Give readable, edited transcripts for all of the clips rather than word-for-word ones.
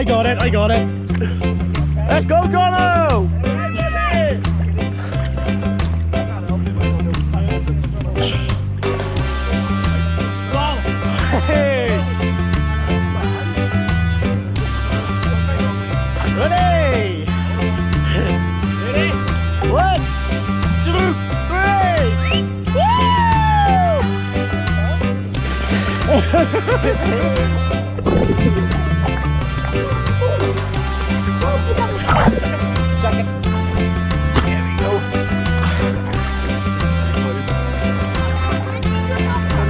got it, I got it. Let's go, Jono! Hey! Ready? Ready? 1, 2, 3! There we go.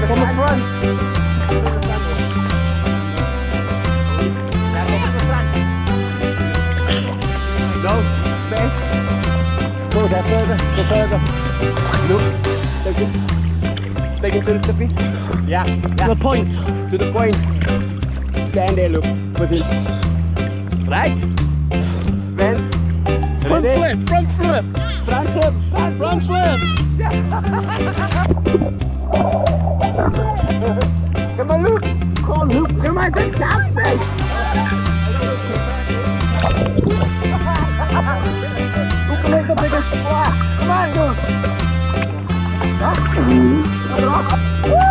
From the front. No, space. Go there further, go further. Look, take it to the tippy. Yeah, to the point. To the point. Stand there, look, with him. Right? Stand. Front Ready? flip, front flip. Front flip, Front flip. Come on, Luke. Come on, Luke. Come on, good job, man. Who can make the biggest splash? Come on, Luke. Woo!